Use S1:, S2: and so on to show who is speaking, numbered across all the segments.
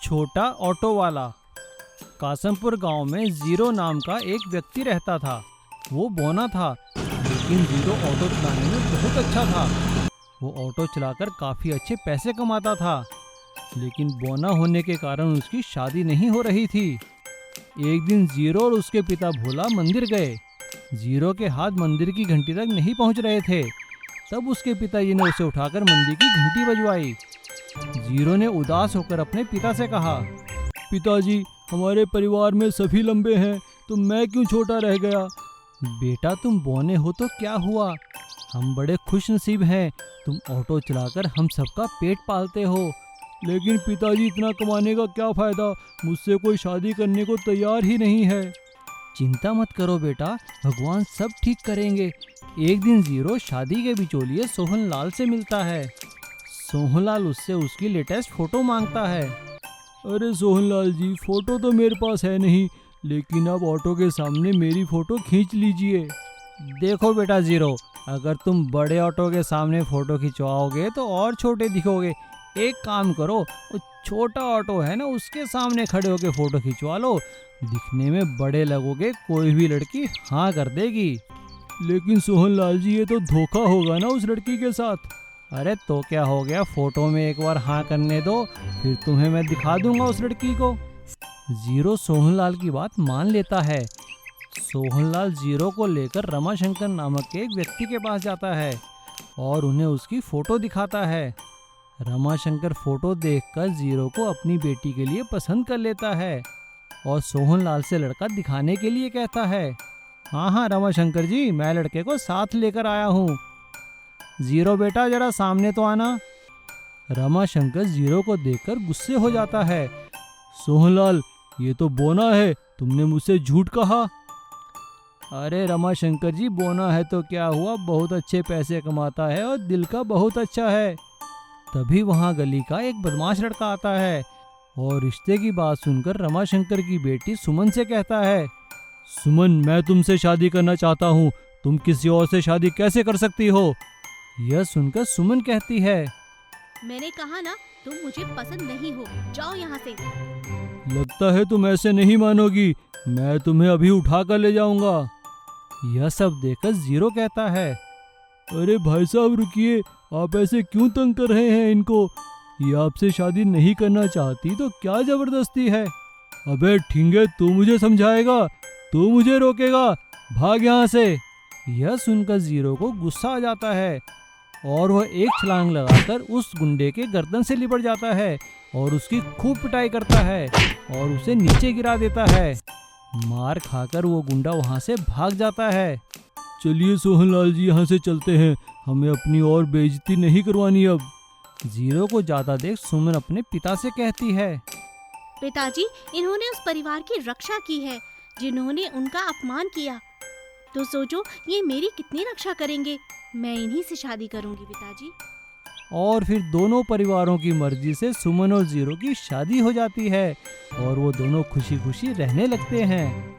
S1: छोटा ऑटो वाला। कासमपुर गांव में जीरो नाम का एक व्यक्ति रहता था। वो बौना था, लेकिन जीरो ऑटो चलाने में बहुत अच्छा था। वो ऑटो चलाकर काफ़ी अच्छे पैसे कमाता था, लेकिन बौना होने के कारण उसकी शादी नहीं हो रही थी। एक दिन जीरो और उसके पिता भोला मंदिर गए। जीरो के हाथ मंदिर की घंटी तक नहीं पहुंच रहे थे। तब उसके पिताजी ने उसे उठाकर मंदिर की घंटी बजवाई। जीरो ने उदास होकर अपने पिता से कहा, पिताजी, हमारे परिवार में सभी लंबे हैं, तो मैं क्यों छोटा रह गया? बेटा, तुम बौने हो तो क्या हुआ, हम बड़े खुश नसीब हैं। तुम ऑटो चलाकर हम सबका पेट पालते हो। लेकिन पिताजी, इतना कमाने का क्या फ़ायदा? मुझसे कोई शादी करने को तैयार ही नहीं है। चिंता मत करो बेटा, भगवान सब ठीक करेंगे। एक दिन जीरो शादी के बिचौलिए सोहनलाल से मिलता है। सोहनलाल उससे उसकी लेटेस्ट फ़ोटो मांगता है। अरे सोहनलाल जी, फ़ोटो तो मेरे पास है नहीं, लेकिन आप ऑटो के सामने मेरी फ़ोटो खींच लीजिए। देखो बेटा जीरो, अगर तुम बड़े ऑटो के सामने फ़ोटो खिंचवाओगे तो और छोटे दिखोगे। एक काम करो, वो छोटा ऑटो है ना, उसके सामने खड़े होकर फ़ोटो खिंचवा लो। दिखने में बड़े लगोगे, कोई भी लड़की हाँ कर देगी। लेकिन सोहनलाल जी, ये तो धोखा होगा ना उस लड़की के साथ। अरे तो क्या हो गया, फ़ोटो में एक बार हाँ करने दो, फिर तुम्हें मैं दिखा दूंगा उस लड़की को। जीरो सोहनलाल की बात मान लेता है। सोहनलाल जीरो को लेकर रमाशंकर नामक एक व्यक्ति के पास जाता है और उन्हें उसकी फ़ोटो दिखाता है। रमाशंकर फ़ोटो देखकर जीरो को अपनी बेटी के लिए पसंद कर लेता है और सोहनलाल से लड़का दिखाने के लिए कहता है। हाँ रमाशंकर जी, मैं लड़के को साथ लेकर आया हूँ। जीरो बेटा, जरा सामने तो आना। रमाशंकर जीरो को देखकर गुस्से हो जाता है। सोहनलाल, ये तो बोना है, तुमने मुझसे झूठ कहा। अरे रमाशंकर जी, बोना है तो क्या हुआ, बहुत अच्छे पैसे कमाता है और दिल का बहुत अच्छा है। तभी वहाँ गली का एक बदमाश लड़का आता है और रिश्ते की बात सुनकर रमाशंकर की बेटी सुमन से कहता है, सुमन, मैं तुमसे शादी करना चाहता हूँ, तुम किसी और से शादी कैसे कर सकती हो? यह सुनकर सुमन कहती है,
S2: मैंने कहा ना, तुम मुझे पसंद नहीं हो, जाओ यहाँ से।
S1: लगता है तुम ऐसे नहीं मानोगी, मैं तुम्हें अभी उठा कर ले जाऊंगा। यह सब देखकर जीरो कहता है, अरे भाई साहब रुकिए, आप ऐसे क्यों तंग कर रहे हैं इनको? ये आपसे शादी नहीं करना चाहती तो क्या जबरदस्ती है? अबे ठींगे, तू मुझे समझाएगा, तू मुझे रोकेगा, भाग यहाँ से। यह सुनकर जीरो को गुस्सा आ जाता है और वह एक छलांग लगाकर उस गुंडे के गर्दन से लिपट जाता है और उसकी खूब पिटाई करता है और उसे नीचे गिरा देता है। मार खाकर वो गुंडा वहाँ से भाग जाता है। चलिए सोहनलाल जी, यहाँ से चलते हैं, हमें अपनी और बेइज्जती नहीं करवानी अब। जीरो को जाता देख सुमन अपने पिता से कहती है,
S2: पिताजी, इन्होंने उस परिवार की रक्षा की है जिन्होंने उनका अपमान किया, तो सोचो ये मेरी कितनी रक्षा करेंगे। मैं इन्हीं से शादी करूंगी पिताजी।
S1: और फिर दोनों परिवारों की मर्जी से सुमन और जीरो की शादी हो जाती है और वो दोनों खुशी खुशी रहने लगते हैं।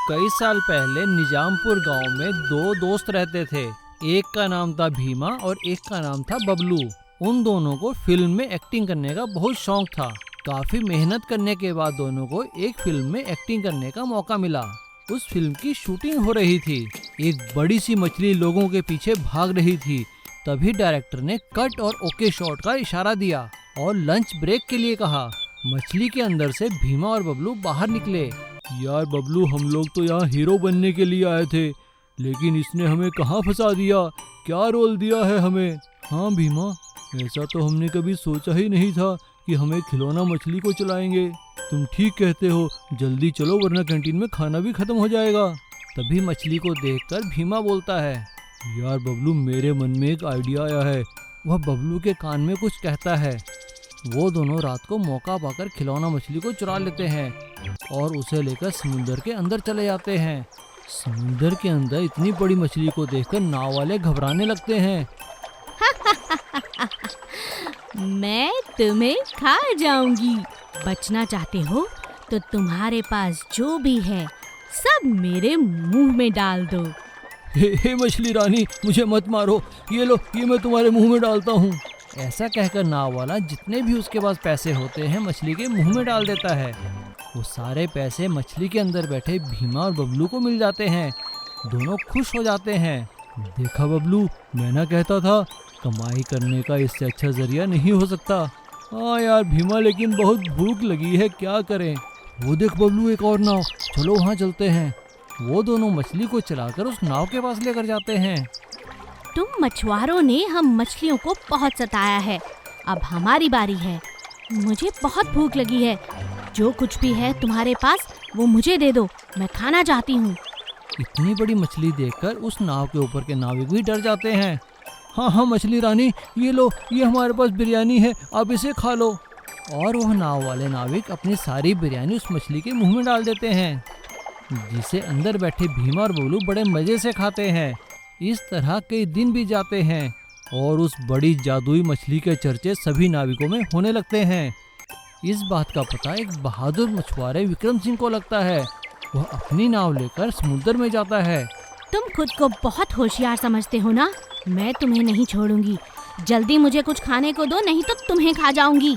S1: कई साल पहले निजामपुर गांव में दो दोस्त रहते थे। एक का नाम था भीमा और एक का नाम था बबलू। उन दोनों को फिल्म में एक्टिंग करने का बहुत शौक था। काफी मेहनत करने के बाद दोनों को एक फिल्म में एक्टिंग करने का मौका मिला। उस फिल्म की शूटिंग हो रही थी। एक बड़ी सी मछली लोगों के पीछे भाग रही थी। तभी डायरेक्टर ने कट और ओके शॉट का इशारा दिया और लंच ब्रेक के लिए कहा। मछली के अंदर से भीमा और बबलू बाहर निकले। यार बबलू, हम लोग तो यहाँ हीरो बनने के लिए आए थे, लेकिन इसने हमें कहाँ फंसा दिया, क्या रोल दिया है हमें। हाँ भीमा, ऐसा तो हमने कभी सोचा ही नहीं था कि हमें खिलौना मछली को चलाएंगे। तुम ठीक कहते हो, जल्दी चलो वरना कैंटीन में खाना भी खत्म हो जाएगा। तभी मछली को देखकर भीमा बोलता है, यार बबलू, मेरे मन में एक आइडिया आया है। वह बबलू के कान में कुछ कहता है। वो दोनों रात को मौका पाकर खिलौना मछली को चुरा लेते हैं और उसे लेकर समुद्र के अंदर चले जाते हैं। समुद्र के अंदर इतनी बड़ी मछली को देखकर नाव वाले घबराने लगते हैं।
S2: मैं तुम्हें खा जाऊंगी। बचना चाहते हो तो तुम्हारे पास जो भी है सब मेरे मुंह में डाल दो।
S1: हे मछली रानी, मुझे मत मारो, ये लो, ये मैं तुम्हारे मुंह में डालता हूँ। ऐसा कहकर नाव वाला जितने भी उसके पास पैसे होते हैं मछली के मुंह में डाल देता है। वो सारे पैसे मछली के अंदर बैठे भीमा और बबलू को मिल जाते हैं। दोनों खुश हो जाते हैं। देखा बबलू, मैं ना कहता था कमाई करने का इससे अच्छा जरिया नहीं हो सकता। हाँ यार भीमा, लेकिन बहुत भूख लगी है, क्या करें। वो देख बबलू, एक और नाव, चलो वहाँ चलते हैं। वो दोनों मछली को चलाकर उस नाव के पास लेकर जाते हैं।
S2: तुम मछुआरों ने हम मछलियों को बहुत सताया है, अब हमारी बारी है। मुझे बहुत भूख लगी है, जो कुछ भी है तुम्हारे पास वो मुझे दे दो, मैं खाना चाहती हूँ।
S1: इतनी बड़ी मछली देखकर उस नाव के ऊपर के नाविक भी डर जाते हैं। हाँ हाँ मछली रानी, ये लो, ये हमारे पास बिरयानी है, आप इसे खा लो। और वह नाव वाले नाविक अपनी सारी बिरयानी उस मछली के मुंह में डाल देते हैं, जिसे अंदर बैठे भीमा और बबलू बड़े मजे से खाते हैं। इस तरह कई दिन भी जाते हैं और उस बड़ी जादुई मछली के चर्चे सभी नाविकों में होने लगते हैं। इस बात का पता एक बहादुर मछुआरे विक्रम सिंह को लगता है। वह अपनी नाव लेकर समुद्र में जाता है।
S2: तुम खुद को बहुत होशियार समझते हो ना, मैं तुम्हें नहीं छोड़ूंगी। जल्दी मुझे कुछ खाने को दो, नहीं तो तुम्हें खा जाऊंगी।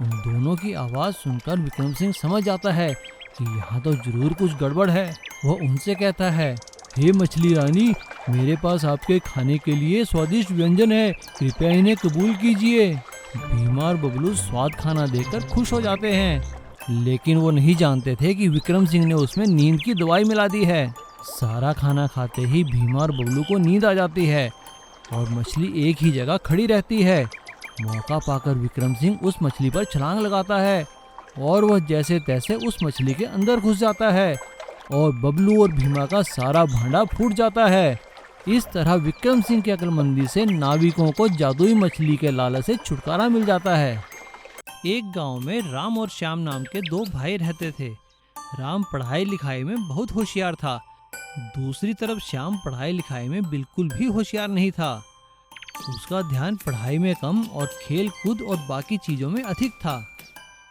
S1: उन दोनों की आवाज सुनकर विक्रम सिंह समझ जाता है कि यहाँ तो जरूर कुछ गड़बड़ है। वह उनसे कहता है, हे मछली रानी, मेरे पास आपके खाने के लिए स्वादिष्ट व्यंजन है, कृपया इन्हें कबूल कीजिए। भीमा और बबलू स्वाद खाना देखकर खुश हो जाते हैं, लेकिन वो नहीं जानते थे कि विक्रम सिंह ने उसमें नींद की दवाई मिला दी है। सारा खाना खाते ही भीमा और बबलू को नींद आ जाती है और मछली एक ही जगह खड़ी रहती है। मौका पाकर विक्रम सिंह उस मछली पर छलांग लगाता है और वह जैसे तैसे उस मछली के अंदर घुस जाता है और बबलू और भीमा का सारा भांडा फूट जाता है। इस तरह विक्रम सिंह की अक्लमंदी से नाविकों को जादुई मछली के लालच से छुटकारा मिल जाता है। एक गांव में राम और श्याम नाम के दो भाई रहते थे। राम पढ़ाई लिखाई में बहुत होशियार था, दूसरी तरफ श्याम पढ़ाई लिखाई में बिल्कुल भी होशियार नहीं था। उसका ध्यान पढ़ाई में कम और खेल कूद और बाकी चीजों में अधिक था।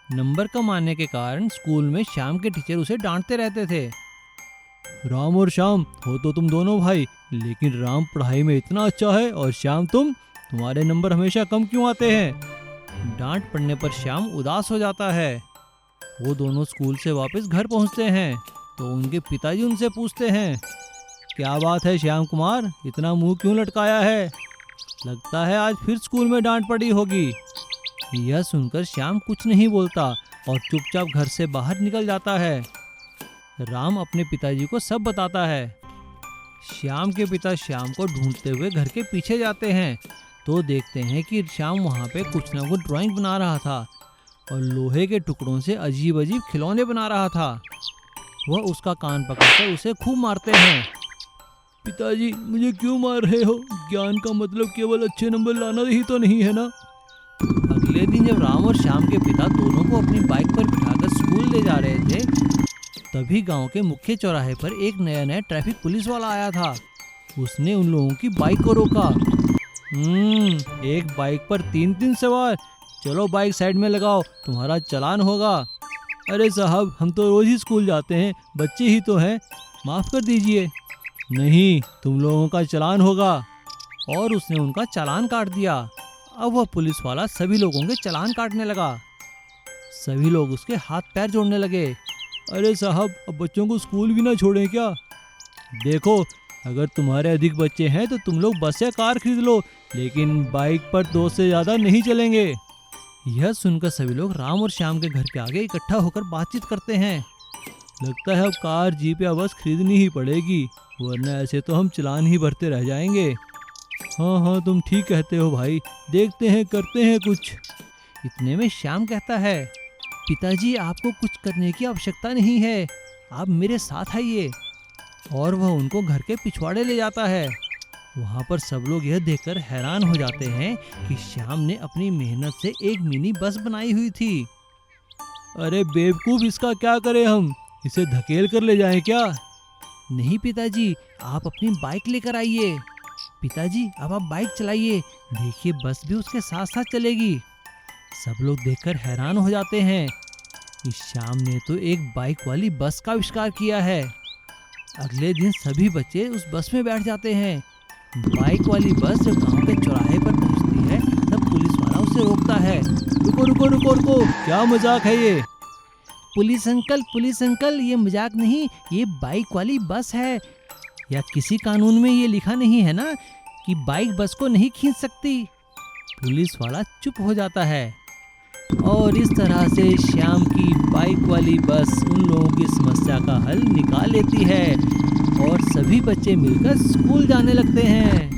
S1: नंबर कम आने के कारण स्कूल में श्याम के टीचर उसे डांटते रहते थे। राम और श्याम हो तो तुम दोनों भाई, लेकिन राम पढ़ाई में इतना अच्छा है और श्याम तुम्हारे नंबर हमेशा कम क्यों आते हैं। डांट पड़ने पर श्याम उदास हो जाता है। वो दोनों स्कूल से वापस घर पहुंचते हैं तो उनके पिताजी उनसे पूछते हैं, क्या बात है श्याम कुमार, इतना मुंह क्यों लटकाया है, लगता है आज फिर स्कूल में डांट पड़ी होगी। यह सुनकर श्याम कुछ नहीं बोलता और चुपचाप घर से बाहर निकल जाता है। राम अपने पिताजी को सब बताता है। श्याम के पिता श्याम को ढूंढते हुए घर के पीछे जाते हैं तो देखते हैं कि श्याम वहाँ पे कुछ ना कुछ ड्राइंग बना रहा था और लोहे के टुकड़ों से अजीब अजीब खिलौने बना रहा था। वह उसका कान पकड़कर उसे खूब मारते हैं। पिताजी मुझे क्यों मार रहे हो, ज्ञान का मतलब केवल अच्छे नंबर लाना ही तो नहीं है ना। अगले दिन जब राम और श्याम के पिता दोनों को अपनी बाइक पर बिठाकर स्कूल ले जा रहे थे, तभी गांव के मुख्य चौराहे पर एक नया ट्रैफिक पुलिस वाला आया था। उसने उन लोगों की बाइक को रोका। एक बाइक पर 3 सवार, चलो बाइक साइड में लगाओ, तुम्हारा चालान होगा। अरे साहब, हम तो रोज ही स्कूल जाते हैं, बच्चे ही तो हैं, माफ कर दीजिए। नहीं, तुम लोगों का चालान होगा। और उसने उनका चालान काट दिया। अब वह पुलिस वाला सभी लोगों के चालान काटने लगा। सभी लोग उसके हाथ पैर जोड़ने लगे। अरे साहब, अब बच्चों को स्कूल भी ना छोड़ें क्या। देखो, अगर तुम्हारे अधिक बच्चे हैं तो तुम लोग बस या कार खरीद लो, लेकिन बाइक पर 2 से ज़्यादा नहीं चलेंगे। यह सुनकर सभी लोग राम और श्याम के घर के आगे इकट्ठा होकर बातचीत करते हैं। लगता है अब कार, जीप या बस खरीदनी ही पड़ेगी, वरना ऐसे तो हम चालान ही भरते रह जाएंगे। हाँ, तुम ठीक कहते हो भाई, देखते हैं करते हैं कुछ। इतने में श्याम कहता है, पिताजी आपको कुछ करने की आवश्यकता नहीं है, आप मेरे साथ आइए। और वह उनको घर के पिछवाड़े ले जाता है। वहाँ पर सब लोग यह देखकर हैरान हो जाते हैं कि श्याम ने अपनी मेहनत से एक मिनी बस बनाई हुई थी। अरे बेवकूफ, इसका क्या करें हम, इसे धकेल कर ले जाएं क्या। नहीं पिताजी, आप अपनी बाइक लेकर आइए। पिताजी अब आप बाइक चलाइए, देखिए बस भी उसके साथ साथ चलेगी। सब लोग देखकर हैरान हो जाते हैं कि श्याम ने तो एक बाइक वाली बस का आविष्कार किया है। अगले दिन सभी बच्चे उस बस में बैठ जाते हैं। बाइक वाली बस जब गांव के चौराहे पर पहुंचती है, तब पुलिस उसे रोकता है। रुको रुको रुको रुको, क्या मजाक है ये? पुलिस अंकल, ये मजाक नहीं, ये बाइक वाली बस है। या किसी कानून में ये लिखा नहीं है ना कि बाइक बस को नहीं खींच सकती? पुलिस वाला चुप हो जाता है और इस तरह से श्याम की बाइक वाली बस उन लोगों की समस्या का हल निकाल लेती है और सभी बच्चे मिलकर स्कूल जाने लगते हैं।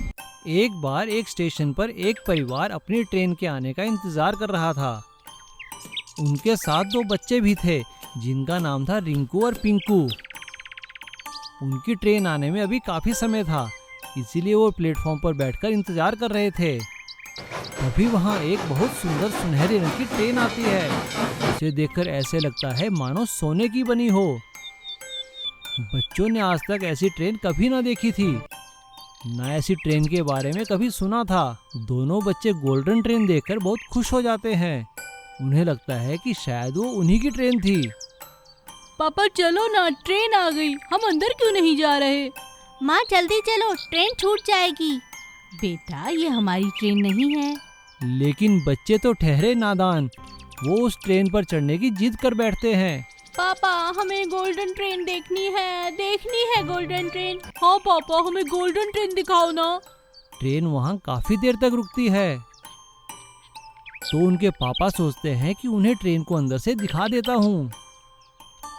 S1: एक बार एक स्टेशन पर एक परिवार अपनी ट्रेन के आने का इंतजार कर रहा था। उनके साथ दो बच्चे भी थे जिनका नाम था रिंकू और पिंकू। उनकी ट्रेन आने में अभी काफी समय था, इसीलिए वो प्लेटफॉर्म पर बैठकर इंतजार कर रहे थे। तभी वहाँ एक बहुत सुंदर सुनहरे रंग की ट्रेन आती है। उसे देखकर ऐसे लगता है मानो सोने की बनी हो। बच्चों ने आज तक ऐसी ट्रेन कभी ना देखी थी, ना ऐसी ट्रेन के बारे में कभी सुना था। दोनों बच्चे गोल्डन ट्रेन देखकर बहुत खुश हो जाते हैं। उन्हें लगता है कि शायद वो उन्हीं की ट्रेन थी।
S2: पापा चलो ना, ट्रेन आ गई, हम अंदर क्यों नहीं जा रहे? माँ जल्दी चलो, ट्रेन छूट जाएगी। बेटा ये हमारी ट्रेन नहीं है।
S1: लेकिन बच्चे तो ठहरे नादान, वो उस ट्रेन पर चढ़ने की जिद कर बैठते हैं।
S2: पापा हमें गोल्डन ट्रेन देखनी है गोल्डन ट्रेन। हाँ पापा हमें गोल्डन ट्रेन दिखाओ ना।
S1: ट्रेन वहाँ काफी देर तक रुकती है, तो उनके पापा सोचते हैं कि उन्हें ट्रेन को अंदर से दिखा देता हूँ।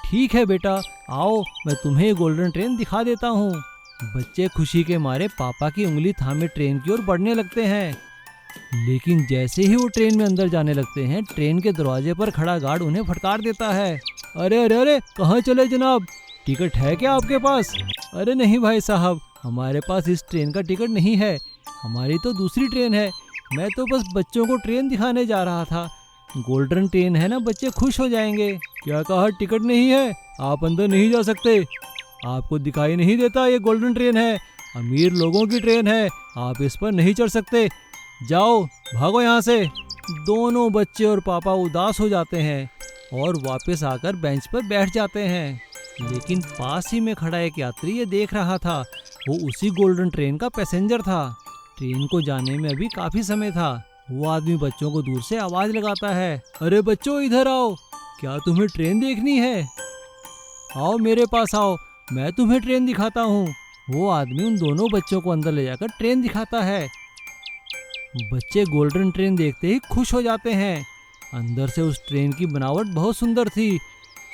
S1: ठीक है बेटा, आओ मैं तुम्हें गोल्डन ट्रेन दिखा देता हूँ। बच्चे खुशी के मारे पापा की उंगली थामे ट्रेन की ओर बढ़ने लगते हैं। लेकिन जैसे ही वो ट्रेन में अंदर जाने लगते हैं, ट्रेन के दरवाजे पर खड़ा गार्ड उन्हें फटकार देता है। अरे अरे अरे, कहाँ चले जनाब? टिकट है क्या आपके पास? अरे नहीं भाई साहब, हमारे पास इस ट्रेन का टिकट नहीं है, हमारी तो दूसरी ट्रेन है। मैं तो बस बच्चों को ट्रेन दिखाने जा रहा था। गोल्डन ट्रेन है ना, बच्चे खुश हो जाएंगे। क्या कहा, टिकट नहीं है? आप अंदर नहीं जा सकते, आपको दिखाई नहीं देता ये गोल्डन ट्रेन है, अमीर लोगों की ट्रेन है, आप इस पर नहीं चढ़ सकते। जाओ भागो यहाँ से। दोनों बच्चे और पापा उदास हो जाते हैं और वापस आकर बेंच पर बैठ जाते हैं। लेकिन पास ही में खड़ा एक यात्री ये देख रहा था, वो उसी गोल्डन ट्रेन का पैसेंजर था। ट्रेन को जाने में अभी काफी समय था। वो आदमी बच्चों को दूर से आवाज लगाता है, अरे बच्चों इधर आओ, क्या तुम्हें ट्रेन देखनी है? आओ मेरे पास आओ, मैं तुम्हें ट्रेन दिखाता हूँ। वो आदमी उन दोनों बच्चों को अंदर ले जाकर ट्रेन दिखाता है। बच्चे गोल्डन ट्रेन देखते ही खुश हो जाते हैं। अंदर से उस ट्रेन की बनावट बहुत सुंदर थी।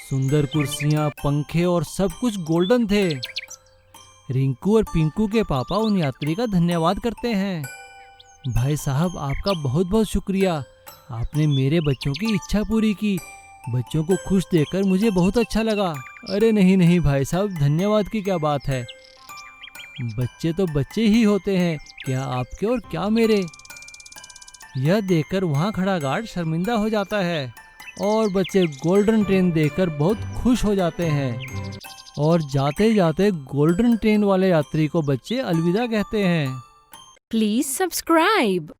S1: सुंदर कुर्सियाँ, पंखे और सब कुछ गोल्डन थे। रिंकू और पिंकू के पापा उन यात्री का धन्यवाद करते हैं। भाई साहब आपका बहुत बहुत शुक्रिया, आपने मेरे बच्चों की इच्छा पूरी की। बच्चों को खुश देखकर मुझे बहुत अच्छा लगा। अरे नहीं नहीं भाई साहब, धन्यवाद की क्या बात है, बच्चे तो बच्चे ही होते हैं, क्या आपके और क्या मेरे। यह देखकर वहाँ खड़ा गार्ड शर्मिंदा हो जाता है और बच्चे गोल्डन ट्रेन देखकर बहुत खुश हो जाते हैं और जाते जाते गोल्डन ट्रेन वाले यात्री को बच्चे अलविदा कहते हैं।
S3: Please subscribe.